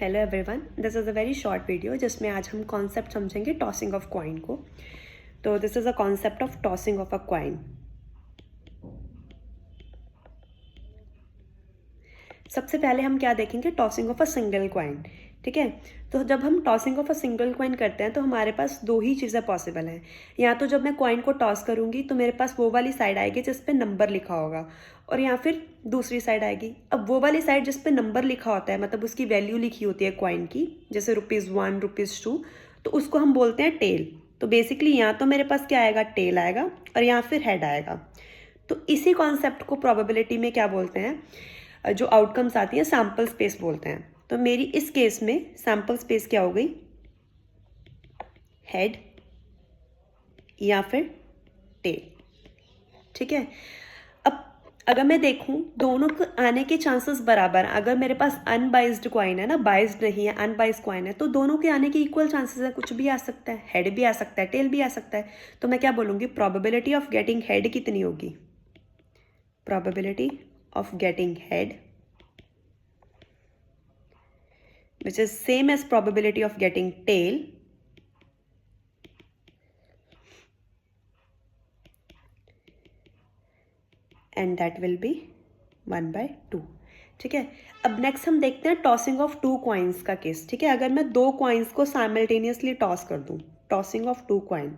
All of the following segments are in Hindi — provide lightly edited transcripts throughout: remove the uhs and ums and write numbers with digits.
Hello everyone, this is a very short video जिसमें आज हम कॉन्सेप्ट समझेंगे टॉसिंग ऑफ कॉइन को। तो this is a concept of tossing of a coin. सबसे पहले हम क्या देखेंगे, tossing of a single coin. ठीक है, तो जब हम tossing of a single coin करते हैं तो हमारे पास दो ही चीज़ें पॉसिबल हैं। या तो जब मैं कॉइन को टॉस करूँगी तो मेरे पास वो वाली साइड आएगी जिस पे नंबर लिखा होगा, और या फिर दूसरी साइड आएगी। अब वो वाली साइड जिस पे नंबर लिखा होता है, मतलब उसकी वैल्यू लिखी होती है कॉइन की, जैसे ₹1, ₹2, तो उसको हम बोलते हैं टेल। तो बेसिकली या तो मेरे पास क्या आएगा, टेल आएगा, और या फिर हेड आएगा। तो इसी कॉन्सेप्ट को प्रोबेबिलिटी में क्या बोलते हैं, जो आउटकम्स आती है सैम्पल स्पेस बोलते हैं। तो मेरी इस केस में सैम्पल स्पेस क्या हो गई, हेड या फिर टेल। ठीक है, अब अगर मैं देखूं दोनों को आने के चांसेस बराबर हैं। अगर मेरे पास अनबाइज्ड कॉइन है ना, बाइज्ड नहीं है, अनबाइज्ड कॉइन है, तो दोनों के आने के इक्वल चांसेस है। कुछ भी आ सकता है, हेड भी आ सकता है, टेल भी आ सकता है। तो मैं क्या बोलूँगी, प्रोबेबिलिटी ऑफ गेटिंग हेड कितनी होगी, probability of getting head which is same as probability of getting tail, and that will be 1/2। ठीक है, अब नेक्स्ट हम देखते हैं टॉसिंग ऑफ टू कॉइन्स का केस। ठीक है, अगर मैं दो कॉइन्स को साइमल्टेनियसली टॉस कर दूं, टॉसिंग ऑफ टू कॉइन।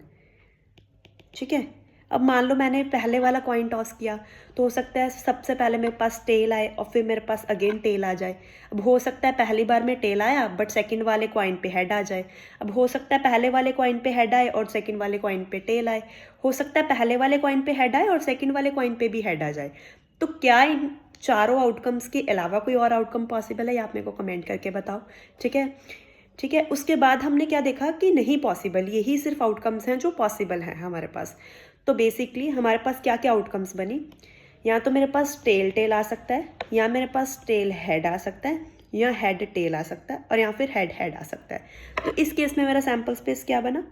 ठीक है, अब मान लो मैंने पहले वाला कॉइन टॉस किया, तो हो सकता है सबसे पहले मेरे पास टेल आए और फिर मेरे पास अगेन टेल आ जाए। अब हो सकता है पहली बार में टेल आया बट सेकंड वाले कॉइन पे हेड आ जाए। अब हो सकता है पहले वाले कॉइन पे हेड आए और सेकंड वाले कॉइन पे टेल आए। हो सकता है पहले वाले कॉइन पे हेड आए और सेकंड वाले कॉइन पे भी हेड आ जाए। तो क्या इन चारों आउटकम्स के अलावा कोई और आउटकम पॉसिबल है, या आप मेरे को कमेंट करके बताओ। ठीक है, ठीक है, उसके बाद हमने क्या देखा कि नहीं पॉसिबल, यही सिर्फ आउटकम्स हैं जो पॉसिबल हैं हमारे पास। तो बेसिकली हमारे पास क्या क्या आउटकम्स बनी, या तो मेरे पास टेल टेल आ सकता है, या मेरे पास टेल हेड आ सकता है, या हेड टेल आ सकता है, और या फिर हेड हेड आ सकता है। तो इस केस में मेरा सैम्पल स्पेस क्या बना,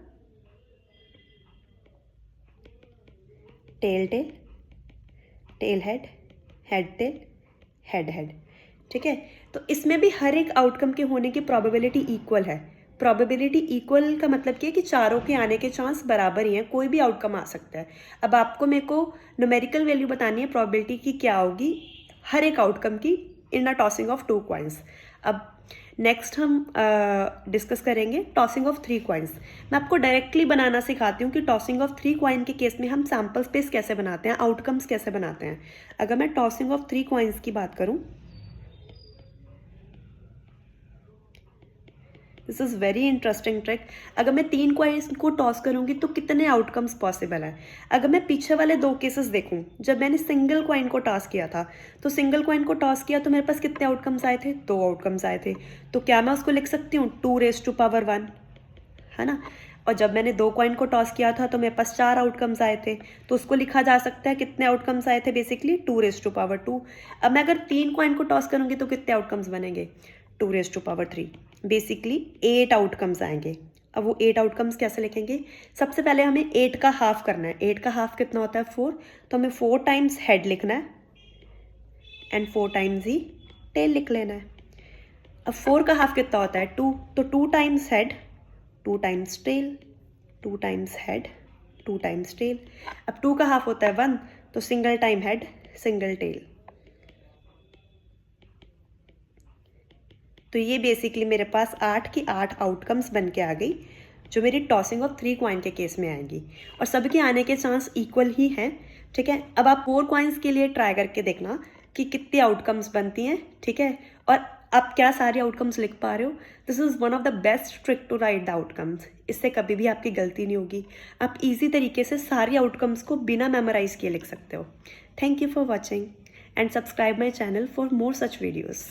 tail tail, tail head, head tail, head head. ठीक है, तो इसमें भी हर एक आउटकम के होने की प्रोबेबिलिटी इक्वल है। प्रोबेबिलिटी इक्वल का मतलब क्या है कि चारों के आने के चांस बराबर ही हैं, कोई भी आउटकम आ सकता है। अब आपको मेरे को न्यूमेरिकल वैल्यू बतानी है प्रोबेबिलिटी की क्या होगी हर एक आउटकम की इन अ टॉसिंग ऑफ टू कॉइन्स। अब नेक्स्ट हम डिस्कस करेंगे टॉसिंग ऑफ थ्री कॉइन्स। मैं आपको डायरेक्टली बनाना सिखाती हूँ कि टॉसिंग ऑफ थ्री कॉइन के केस में हम सैम्पल स्पेस कैसे बनाते हैं, आउटकम्स कैसे बनाते हैं। अगर मैं टॉसिंग ऑफ थ्री कॉइन्स की बात करूँ, this is very interesting trick. अगर मैं तीन कॉइन्स को टॉस करूंगी तो कितने आउटकम्स पॉसिबल है। अगर मैं पीछे वाले दो केसेस देखूं, जब मैंने सिंगल कॉइन को टॉस किया था, तो सिंगल कॉइन को टॉस किया तो मेरे पास कितने आउटकम्स आए थे, दो आउटकम्स आए थे। तो क्या मैं उसको लिख सकती हूँ 2⁻1, है ना। और जब मैंने दो कॉइन को टॉस किया था तो मेरे पास चार आउटकम्स आए थे, तो उसको लिखा जा सकता है कितने आउटकम्स आए थे, बेसिकली 2⁻2। अब मैं अगर तीन कॉइन को टॉस करूंगी तो कितने आउटकम्स बनेंगे, 2⁻3। बेसिकली 8 आउटकम्स आएंगे। अब वो 8 आउटकम्स कैसे लिखेंगे, सबसे पहले हमें 8 का हाफ करना है। 8 का हाफ कितना होता है, 4। तो हमें 4 टाइम्स हेड लिखना है एंड 4 टाइम्स ही टेल लिख लेना है। अब 4 का हाफ कितना होता है, 2। तो 2 times head, 2 times tail, 2 times head, 2 times tail. अब 2 का हाफ होता है 1, तो single time head, single tail. तो ये बेसिकली मेरे पास 8 की 8 आउटकम्स बन के आ गई, जो मेरी टॉसिंग ऑफ थ्री कॉइन के केस में आएंगी, और सबके आने के चांस इक्वल ही हैं। ठीक है, अब आप 4 कॉइन्स के लिए ट्राई करके देखना कि कितनी आउटकम्स बनती हैं। ठीक है, और आप क्या सारे आउटकम्स लिख पा रहे हो। This is one of the best trick to write the outcomes. इससे कभी भी आपकी गलती नहीं होगी। आप इजी तरीके से सारी आउटकम्स को बिना मेमोराइज किए लिख सकते हो। Thank you for watching and subscribe my channel for more such videos.